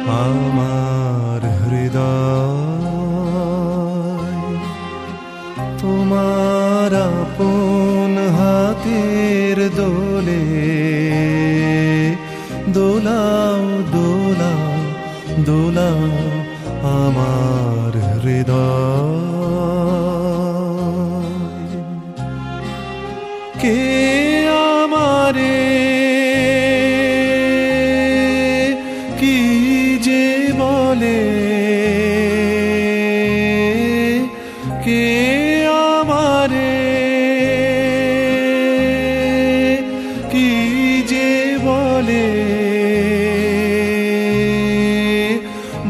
আমার হৃদয় তোমার আপন হাতের দোলে দোলাও দোলাও দোলাও আমার হৃদয়। কে আমারে কি যে বলে, কে আমারে কি যে বলে,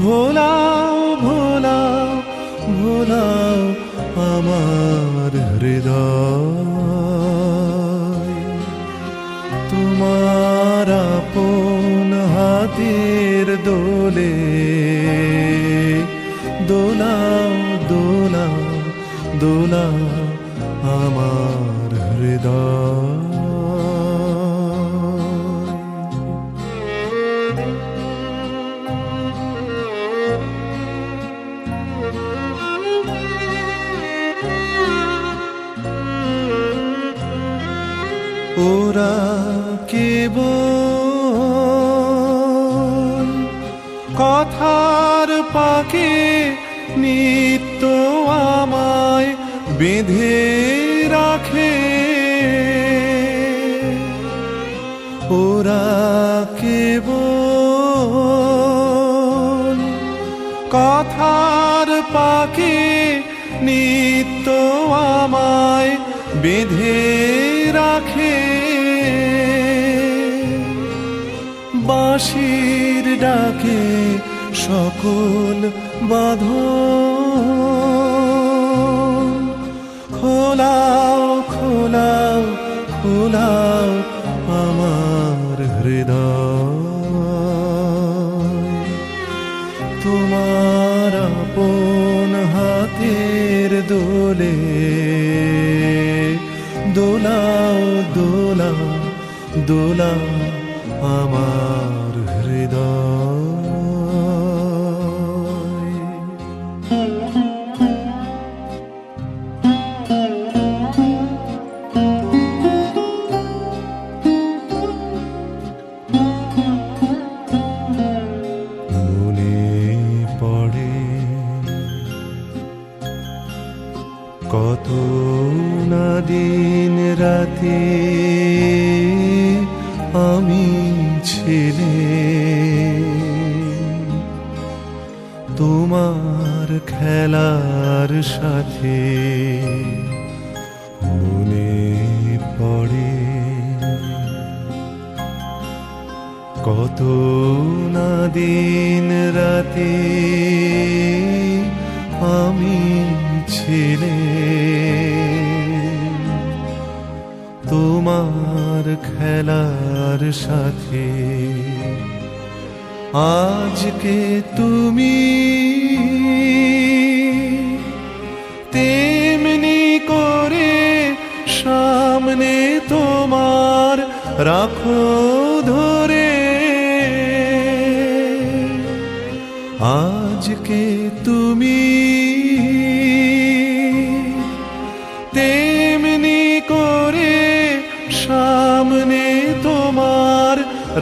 ভোলাও ভোলাও ভোলাও আমার হৃদয়। তোমার আপন হাতের দোলে দোলাও দোলাও দোলাও আমার হৃদয়। ওরা কেবল কথার পাকে নিত্য আমায় বেঁধে রাখে, ওরা কেবল কথার পাকে নিত্য আমায় বেঁধে রাখে। বাঁশির ডাকে সকল বাঁধন খোলাও খোলাও খোলাও আমার হৃদয়। তোমার আপন হাতের দোলে দোলাও দোলাও দোলাও আমার হৃদয়। মনে পড়ে কত না দিন রাতে আমি ছিলে তোমার খেলার সাথে। মনে পড়ে কত না দিন রাতে আমি ছিলে তোমার খেলার সাথে। আজকে তুমি তেমনি করে সামনে তোমার রাখো ধরে। আজকে তুমি তেমনি করে সামনে তোমার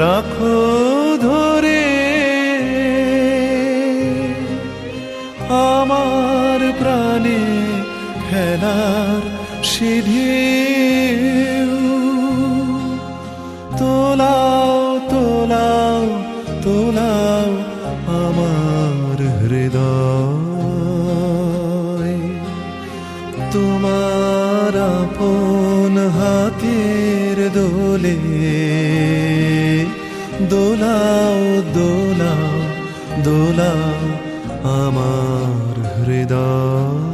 রাখো ধরে। আমার প্রাণে খেলার সিঁড়িও তোলাও তোলাও তোলাও আমার হৃদয়। তোমার আপন হাতের দোলে দোলাও দোলাও দোলাও আমার হৃদয়।